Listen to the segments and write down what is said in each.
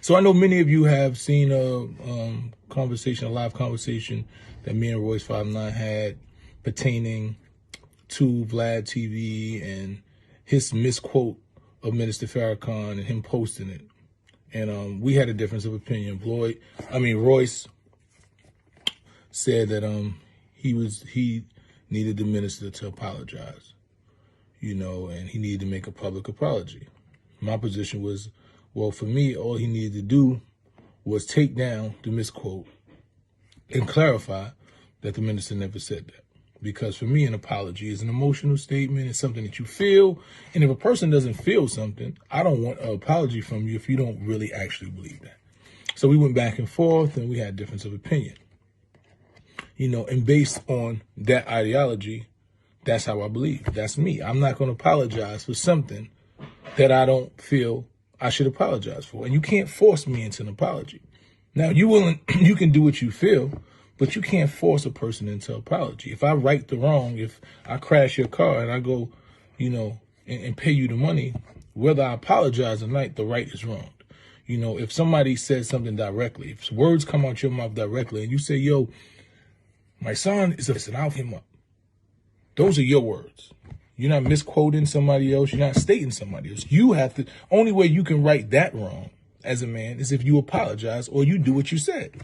So I know many of you have seen a live conversation that me and Royce 59 had pertaining to Vlad TV and his misquote of Minister Farrakhan and him posting it. And we had a difference of opinion. Royce said that he needed the minister to apologize, and he needed to make a public apology. My position was, well, for me, all he needed to do was take down the misquote and clarify that the minister never said that. Because for me, an apology is an emotional statement. It's something that you feel. And if a person doesn't feel something, I don't want an apology from you if you don't really actually believe that. So we went back and forth and we had difference of opinion. And based on that ideology, that's how I believe. That's me. I'm not going to apologize for something that I don't feel I should apologize for. And you can't force me into an apology. Now, you can do what you feel, but you can't force a person into apology. If I right the wrong, if I crash your car and I go, and pay you the money, whether I apologize or not, the right is wrong. If somebody says something directly, if words come out your mouth directly and you say, yo, my son is and I'll him up. Those are your words. You're not misquoting somebody else. You're not stating somebody else. You have to, only way you can right that wrong as a man is if you apologize or you do what you said.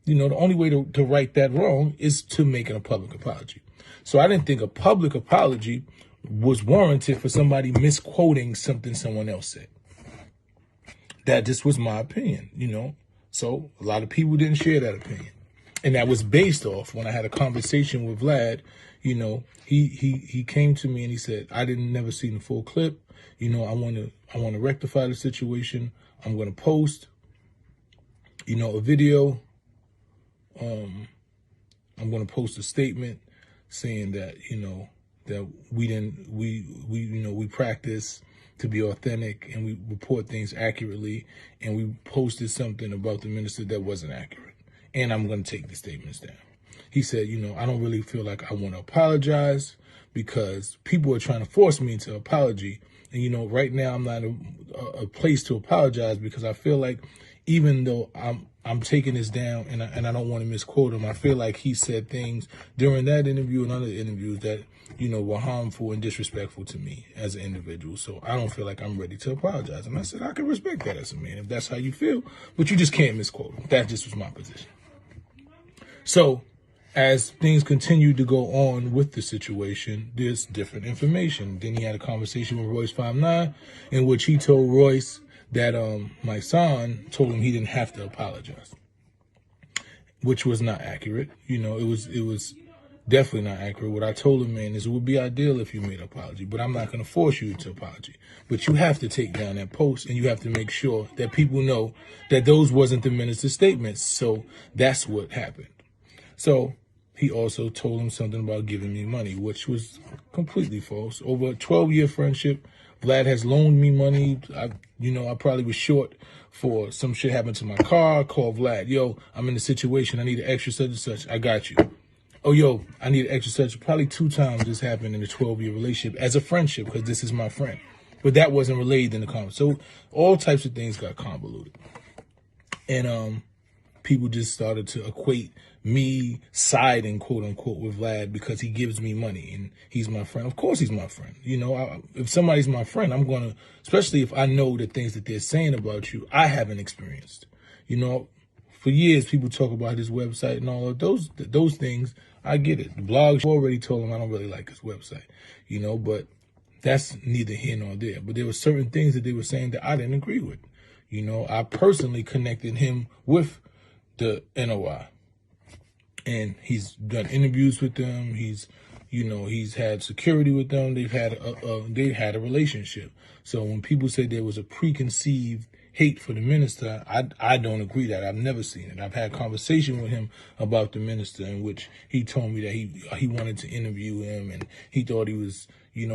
The only way to right that wrong is to make a public apology. So I didn't think a public apology was warranted for somebody misquoting something someone else said. That just was my opinion, So a lot of people didn't share that opinion. And that was based off when I had a conversation with Vlad, he came to me and he said, I never seen the full clip. I want to rectify the situation. I'm going to post, a video. I'm going to post a statement saying that, that we practice to be authentic and we report things accurately. And we posted something about the minister that wasn't accurate. And I'm going to take the statements down. He said, I don't really feel like I want to apologize because people are trying to force me into apology. And, right now I'm not a place to apologize because I feel like even though I'm taking this down and I don't want to misquote him, I feel like he said things during that interview and other interviews that, were harmful and disrespectful to me as an individual. So I don't feel like I'm ready to apologize. And I said, I can respect that as a man if that's how you feel, but you just can't misquote him. That just was my position. So as things continued to go on with the situation, there's different information. Then he had a conversation with Royce 59 in which he told Royce that Mysonne told him he didn't have to apologize, which was not accurate. It was definitely not accurate. What I told him, man, is it would be ideal if you made an apology, but I'm not going to force you to apology. But you have to take down that post and you have to make sure that people know that those wasn't the minister's statements. So that's what happened. So he also told him something about giving me money, which was completely false. Over a 12-year friendship, Vlad has loaned me money. I probably was short for some shit happened to my car. I called Vlad. Yo, I'm in a situation. I need an extra such and such. I got you. Oh, yo, I need an extra such. Probably 2 times this happened in a 12-year relationship as a friendship because this is my friend. But that wasn't relayed in the comments. So all types of things got convoluted. And people just started to equate me siding, quote unquote, with Vlad because he gives me money and he's my friend. Of course he's my friend. If somebody's my friend, I'm going to, especially if I know the things that they're saying about you, I haven't experienced. For years, people talk about his website and all of those things. I get it. The blogs already told him I don't really like his website, but that's neither here nor there. But there were certain things that they were saying that I didn't agree with. I personally connected him with the NOI. And he's done interviews with them. He's had security with them. They've had a relationship. So when people say there was a preconceived hate for the minister, I don't agree that. I've never seen it. I've had conversation with him about the minister in which he told me that he wanted to interview him and he thought he was,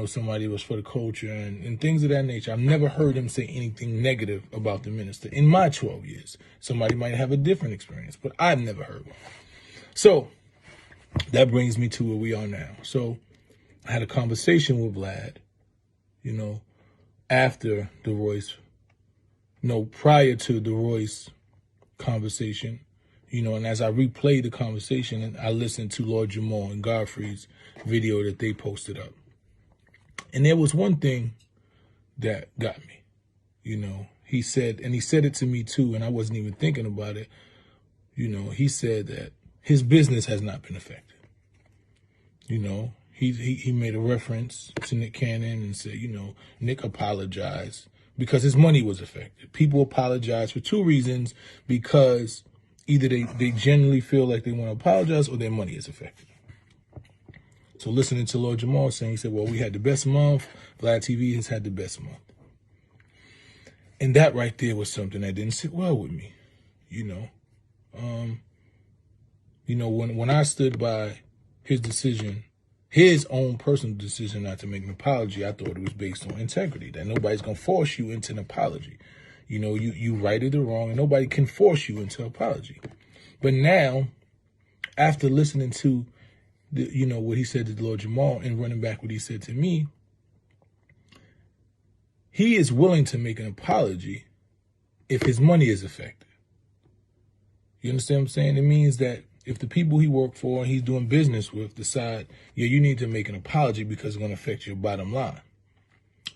somebody was for the culture and things of that nature. I've never heard him say anything negative about the minister in my 12 years. Somebody might have a different experience, but I've never heard one. So that brings me to where we are now. So I had a conversation with Vlad, after the Royce prior to the Royce conversation, and as I replayed the conversation, and I listened to Lord Jamal and Godfrey's video that they posted up. And there was one thing that got me. He said it to me too, and I wasn't even thinking about it. He said that his business has not been affected. He made a reference to Nick Cannon and said, Nick apologized because his money was affected. People apologize for two reasons, because either they genuinely feel like they want to apologize or their money is affected. So listening to Lord Jamal saying, he said, well, we had the best month. Vlad TV has had the best month. And that right there was something that didn't sit well with me. When I stood by his decision, his own personal decision not to make an apology, I thought it was based on integrity, that nobody's going to force you into an apology. You righted the wrong, and nobody can force you into an apology. But now, after listening to what he said to Lord Jamal and running back what he said to me, he is willing to make an apology if his money is affected. You understand what I'm saying? It means that if the people he worked for and he's doing business with decide, you need to make an apology because it's going to affect your bottom line,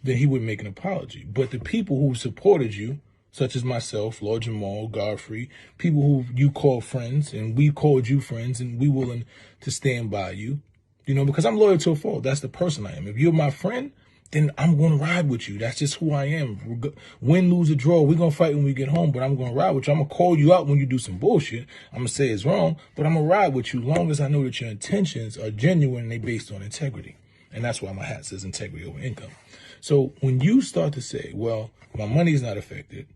then he would make an apology. But the people who supported you, such as myself, Lord Jamal, Godfrey, people who you call friends and we called you friends and we willing to stand by you, because I'm loyal to a fault. That's the person I am. If you're my friend, then I'm going to ride with you. That's just who I am. Win, lose, or draw, we're going to fight when we get home, but I'm going to ride with you. I'm going to call you out when you do some bullshit. I'm going to say it's wrong, but I'm going to ride with you long as I know that your intentions are genuine and they're based on integrity. And that's why my hat says integrity over income. So when you start to say, well, my money's not affected,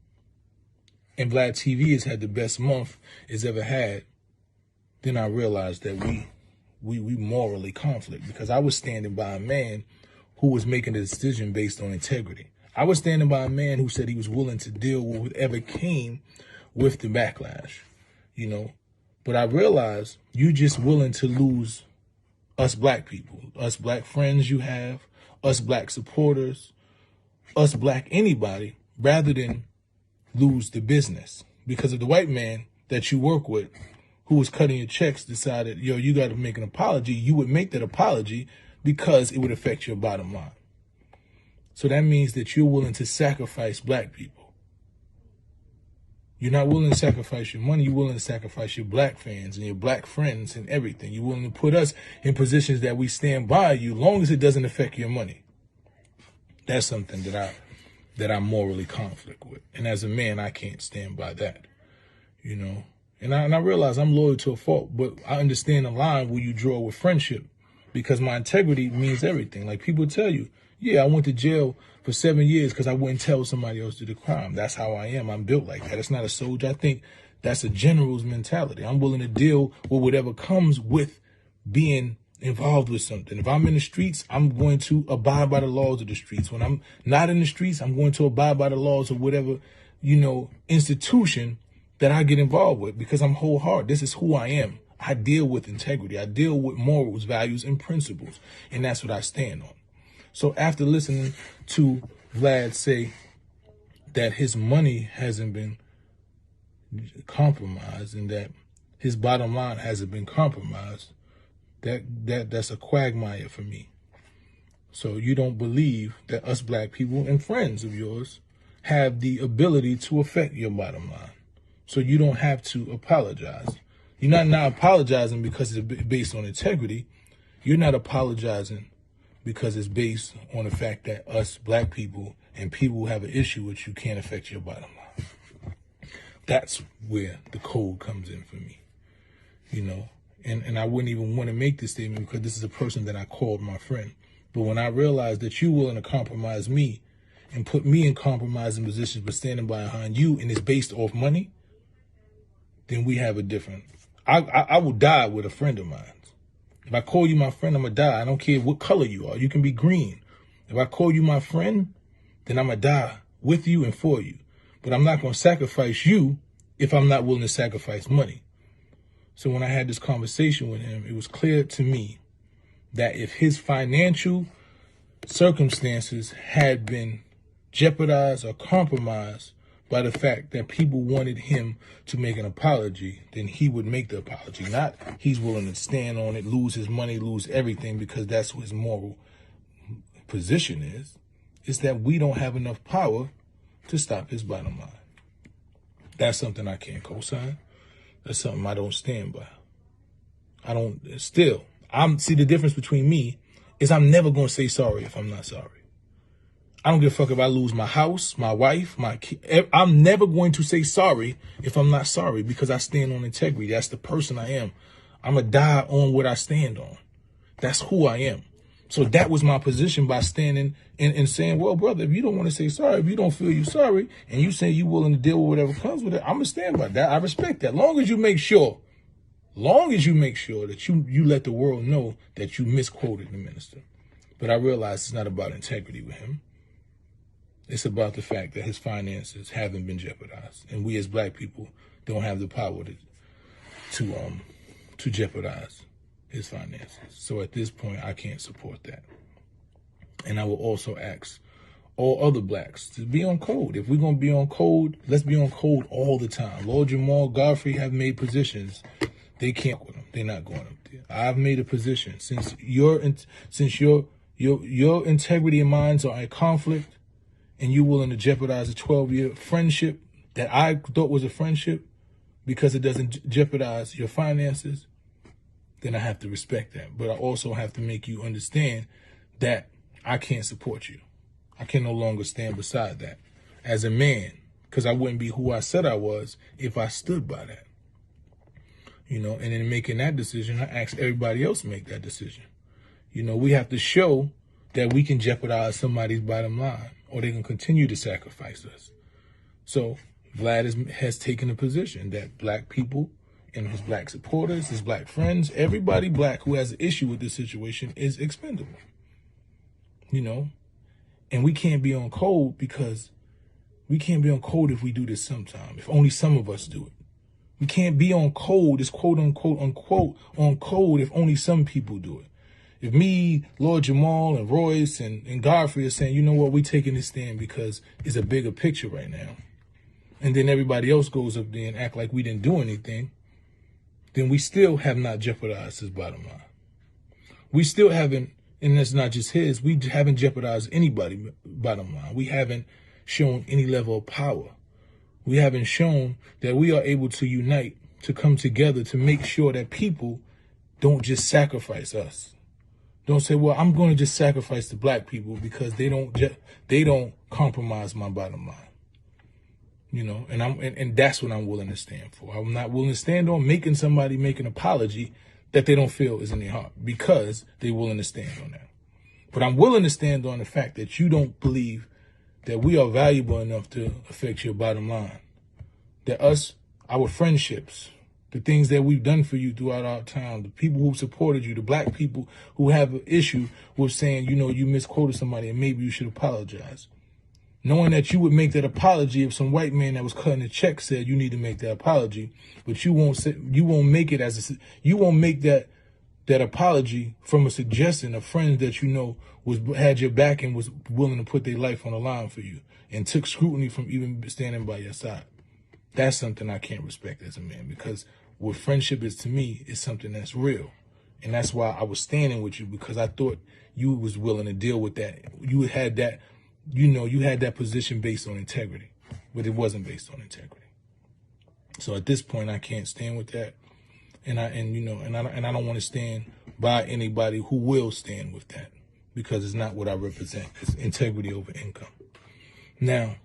and Vlad TV has had the best month it's ever had, then I realized that we morally conflict, because I was standing by a man who was making a decision based on integrity. I was standing by a man who said he was willing to deal with whatever came with the backlash, But I realized you just willing to lose us black people, us black friends you have, us black supporters, us black anybody, rather than lose the business. Because if the white man that you work with who was cutting your checks decided, you got to make an apology, you would make that apology because it would affect your bottom line. So that means that you're willing to sacrifice black people. You're not willing to sacrifice your money. You're willing to sacrifice your black fans and your black friends and everything. You're willing to put us in positions that we stand by you, long as it doesn't affect your money. That's something that I morally conflict with. And as a man, I can't stand by that, And I realize I'm loyal to a fault, but I understand the line where you draw with friendship, because my integrity means everything. Like people tell you, I went to jail for 7 years because I wouldn't tell somebody else to do the crime. That's how I am. I'm built like that. It's not a soldier. I think that's a general's mentality. I'm willing to deal with whatever comes with being involved with something. If I'm in the streets, I'm going to abide by the laws of the streets. When I'm not in the streets, I'm going to abide by the laws of whatever, institution that I get involved with, because I'm wholehearted. This is who I am. I deal with integrity. I deal with morals, values, and principles. And that's what I stand on. So after listening to Vlad say that his money hasn't been compromised and that his bottom line hasn't been compromised, that's a quagmire for me. So you don't believe that us black people and friends of yours have the ability to affect your bottom line. So you don't have to apologize. You're not apologizing because it's based on integrity. You're not apologizing because it's based on the fact that us black people and people who have an issue with you can't affect your bottom line. That's where the code comes in for me, And I wouldn't even want to make this statement because this is a person that I called my friend. But when I realized that you're willing to compromise me and put me in compromising positions but standing behind you, and it's based off money, then we have a different... I will die with a friend of mine. If I call you my friend, I'm going to die. I don't care what color you are. You can be green. If I call you my friend, then I'm going to die with you and for you. But I'm not going to sacrifice you if I'm not willing to sacrifice money. So when I had this conversation with him, it was clear to me that if his financial circumstances had been jeopardized or compromised by the fact that people wanted him to make an apology, then he would make the apology. Not he's willing to stand on it, lose his money, lose everything because that's what his moral position is. It's that we don't have enough power to stop his bottom line. That's something I can't co-sign. That's something I don't stand by. See, the difference between me is I'm never going to say sorry if I'm not sorry. I don't give a fuck if I lose my house, my wife, my kid. I'm never going to say sorry if I'm not sorry because I stand on integrity. That's the person I am. I'm going to die on what I stand on. That's who I am. So that was my position by standing and saying, well, brother, if you don't want to say sorry, if you don't feel you're sorry, and you say you're willing to deal with whatever comes with it, I'm going to stand by that. I respect that. Long as you make sure that you let the world know that you misquoted the minister. But I realize it's not about integrity with him. It's about the fact that his finances haven't been jeopardized. And we as black people don't have the power to jeopardize his finances. So at this point, I can't support that. And I will also ask all other blacks to be on code. If we're going to be on code, let's be on code all the time. Lord Jamal, Godfrey have made positions. They can't with them. They're not going up there. I've made a position. Since your integrity and minds are in conflict and you're willing to jeopardize a 12-year friendship that I thought was a friendship because it doesn't jeopardize your finances, then I have to respect that. But I also have to make you understand that I can't support you. I can no longer stand beside that as a man, because I wouldn't be who I said I was if I stood by that. You know, and in making that decision, I asked everybody else to make that decision. You know, we have to show that we can jeopardize somebody's bottom line or they can continue to sacrifice us. So Vlad has taken a position that black people and his black supporters, his black friends, everybody black who has an issue with this situation is expendable. You know, and we can't be on code because we can't be on code if we do this sometime, if only some of us do it. We can't be on code, it's quote unquote, on code if only some people do it. If me, Lord Jamal, and Royce, and Godfrey are saying, you know what, we taking this stand because it's a bigger picture right now, and then everybody else goes up there and act like we didn't do anything, then we still have not jeopardized his bottom line. We still haven't, and that's not just his, we haven't jeopardized anybody's bottom line. We haven't shown any level of power. We haven't shown that we are able to unite, to come together, to make sure that people don't just sacrifice us. Don't say, well, I'm going to just sacrifice the black people because they don't compromise my bottom line. You know, and that's what I'm willing to stand for. I'm not willing to stand on making somebody make an apology that they don't feel is in their heart because they're willing to stand on that. But I'm willing to stand on the fact that you don't believe that we are valuable enough to affect your bottom line. That our friendships, the things that we've done for you throughout our time, the people who supported you, the black people who have an issue with saying, you know, you misquoted somebody and maybe you should apologize. Knowing that you would make that apology if some white man that was cutting a check said you need to make that apology, but you won't make that apology from a suggestion of friends that you know had your back and was willing to put their life on the line for you and took scrutiny from even standing by your side. That's something I can't respect as a man, because what friendship is to me is something that's real. And that's why I was standing with you, because I thought you was willing to deal with that. You had that, you had that position based on integrity, but it wasn't based on integrity. So at this point, I can't stand with that. And I don't want to stand by anybody who will stand with that, because it's not what I represent. It's integrity over income. Now,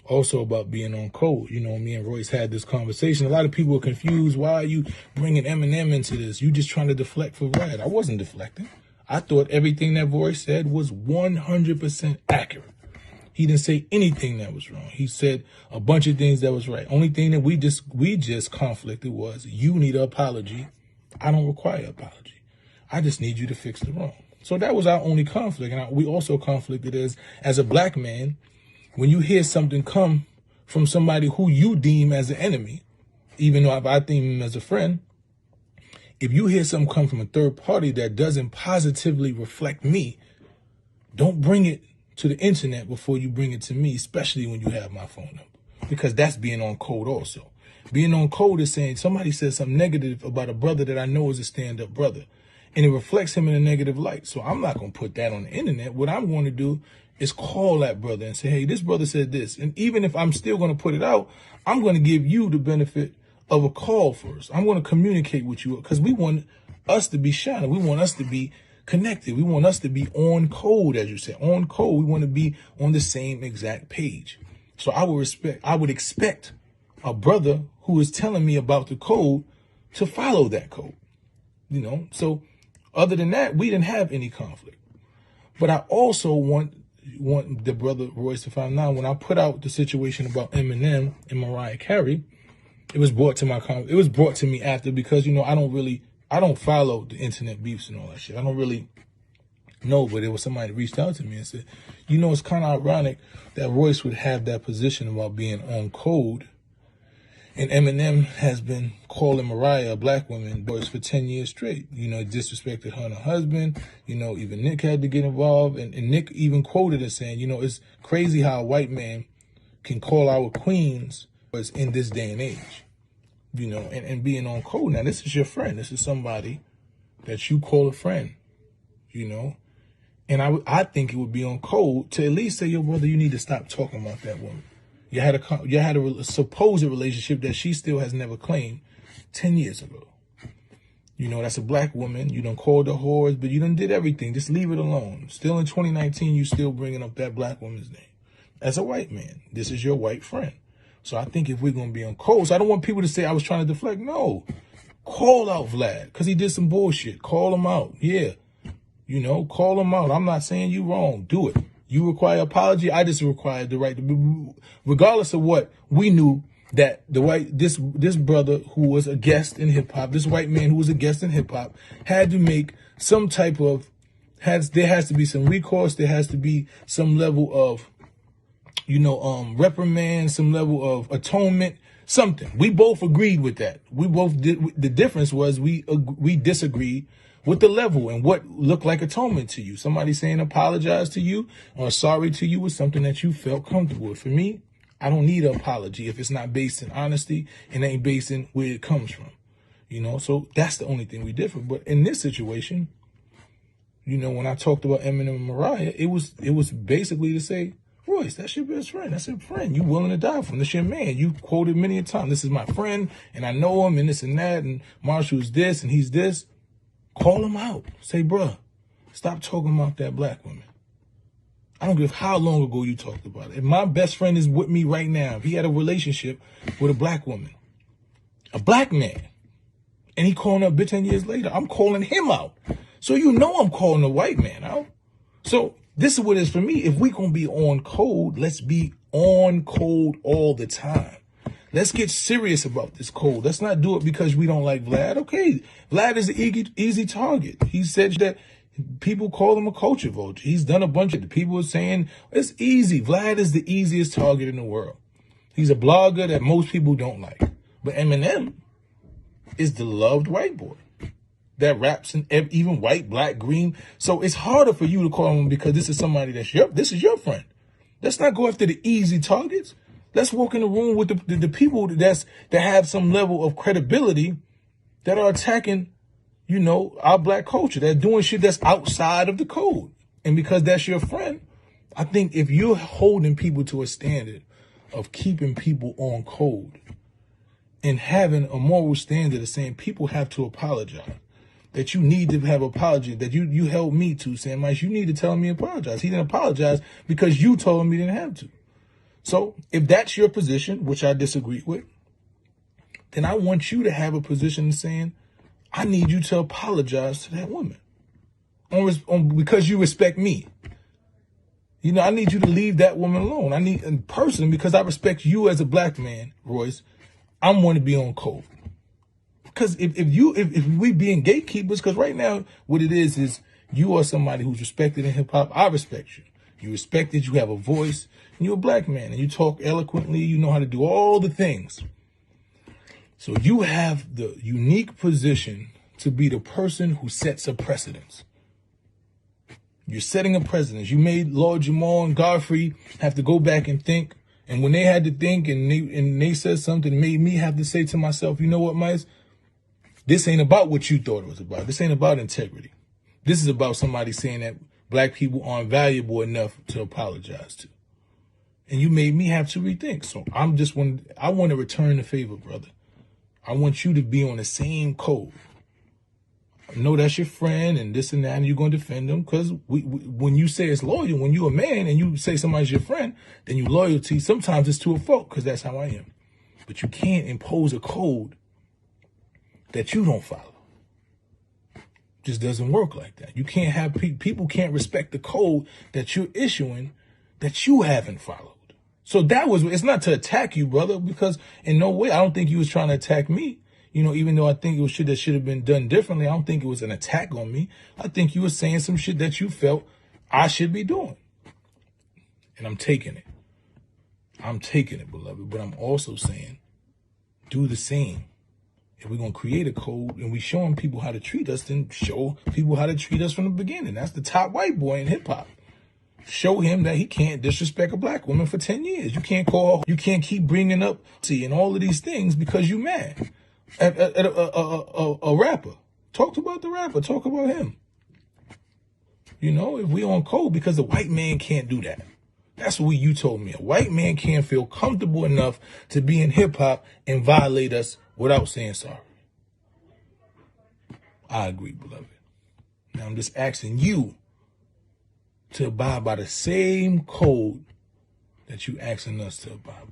also about being on code, me and Royce had this conversation. A lot of people are confused. Why are you bringing Eminem into this? You just trying to deflect for Vlad. I wasn't deflecting. I thought everything that Royce said was 100% accurate. He didn't say anything that was wrong. He said a bunch of things that was right. Only thing that we just conflicted was, you need an apology. I don't require an apology. I just need you to fix the wrong. So that was our only conflict. And we also conflicted as a black man. When you hear something come from somebody who you deem as an enemy, even though I deem him as a friend, if you hear something come from a third party that doesn't positively reflect me, don't bring it to the internet before you bring it to me, especially when you have my phone number. because that's being on code also. Being on code is saying somebody says something negative about a brother that I know is a stand-up brother, and it reflects him in a negative light. So I'm not going to put that on the internet. What I'm going to do is call that brother and say, hey, this brother said this. And even if I'm still going to put it out, I'm going to give you the benefit of a call first. I'm going to communicate with you because we want us to be shining. We want us to be connected. We want us to be on code, as you said, on code. We want to be on the same exact page. So I would expect a brother who is telling me about the code to follow that code, you know? So other than that, we didn't have any conflict. But I also want the brother Royce to find out, when I put out the situation about Eminem and Mariah Carey, it was brought to me after, because, you know, I don't follow the internet beefs and all that shit. I don't really know, but it was somebody that reached out to me and said, you know, it's kind of ironic that Royce would have that position about being on code, and Eminem has been calling Mariah, a black woman, boys for 10 years straight. You know, disrespected her and her husband. You know, even Nick had to get involved. And Nick even quoted as saying, you know, it's crazy how a white man can call our queens in this day and age. You know, and being on code. Now, this is your friend. This is somebody that you call a friend, you know. And I think it would be on code to at least say, yo, brother, you need to stop talking about that woman. You had a supposed relationship that she still has never claimed 10 years ago. You know, that's a black woman. You done called her whores, but you done did everything. Just leave it alone. Still in 2019, you still bringing up that black woman's name. As a white man, this is your white friend. So I think if we're going to be on code, so I don't want people to say I was trying to deflect. No, call out Vlad because he did some bullshit. Call him out. Yeah. You know, call him out. I'm not saying you wrong. Do it. You require apology. I just require the right to be, regardless of what we knew, that this brother who was a guest in hip hop, this white man who was a guest in hip hop, had to make some type of, there has to be some recourse. There has to be some level of, you know, reprimand, some level of atonement, something. We both agreed with that. We both did. The difference was we disagreed with the level and what looked like atonement to you. Somebody saying apologize to you or sorry to you was something that you felt comfortable with. For me, I don't need an apology if it's not based in honesty and ain't based in where it comes from. You know, so that's the only thing we differ. But in this situation, you know, when I talked about Eminem and Mariah, it was basically to say, Royce, that's your best friend. That's your friend. You willing to die for him. That's your man. You quoted many a time. This is my friend, and I know him, and this and that, and Marshall's this, and he's this. Call him out. Say, bruh, stop talking about that black woman. I don't give how long ago you talked about it. If my best friend is with me right now, if he had a relationship with a black woman, a black man, and he calling up 10 years later, I'm calling him out. So you know I'm calling a white man out. So this is what it is for me. If we going to be on code, let's be on code all the time. Let's get serious about this code. Let's not do it because we don't like Vlad. Okay, Vlad is an easy target. He said that people call him a culture vulture. He's done a bunch of it. People are saying it's easy. Vlad is the easiest target in the world. He's a blogger that most people don't like. But Eminem is the loved white boy that raps in even white, black, green. So it's harder for you to call him because this is somebody this is your friend. Let's not go after the easy targets. Let's walk in the room with the people that have some level of credibility that are attacking, you know, our black culture. They're doing shit that's outside of the code. And because that's your friend, I think if you're holding people to a standard of keeping people on code and having a moral standard of saying people have to apologize, that you need to have apology, that you held me to, saying, Mike, you need to tell me apologize. He didn't apologize because you told him he didn't have to. So if that's your position, which I disagree with, then I want you to have a position saying, I need you to apologize to that woman because you respect me. You know, I need you to leave that woman alone. In person, because I respect you as a black man, Royce, I'm going to be on code. Because if we being gatekeepers, because right now what it is you are somebody who's respected in hip hop. I respect you. You respect it. You have a voice. And you're a black man. And you talk eloquently. You know how to do all the things. So you have the unique position to be the person who sets a precedence. You're setting a precedence. You made Lord Jamal and Godfrey have to go back and think And when they had to think and they said something, it made me have to say to myself, you know what, Mice? This ain't about what you thought it was about. This ain't about integrity. This is about somebody saying that black people aren't valuable enough to apologize to. And you made me have to rethink. So I want to return the favor, brother. I want you to be on the same code. I know that's your friend and this and that, and you're going to defend them because when you say it's loyal, when you're a man and you say somebody's your friend, then you loyalty, sometimes it's to a fault because that's how I am. But you can't impose a code that you don't follow. Just doesn't work like that. You can't have people can't respect the code that you're issuing that you haven't followed. So it's not to attack you, brother, because in no way, I don't think you was trying to attack me. You know, even though I think it was shit that should have been done differently, I don't think it was an attack on me. I think you were saying some shit that you felt I should be doing. And I'm taking it. I'm taking it, beloved. But I'm also saying, do the same. If we're going to create a code and we showing people how to treat us, then show people how to treat us from the beginning. That's the top white boy in hip hop. Show him that he can't disrespect a black woman for 10 years. You can't keep bringing up and all of these things because you mad at a rapper. Talk about the rapper. Talk about him. You know, if we on code, because the white man can't do that. That's what you told me. A white man can't feel comfortable enough to be in hip hop and violate us without saying sorry. I agree, beloved. Now I'm just asking you to abide by the same code that you asking us to abide by.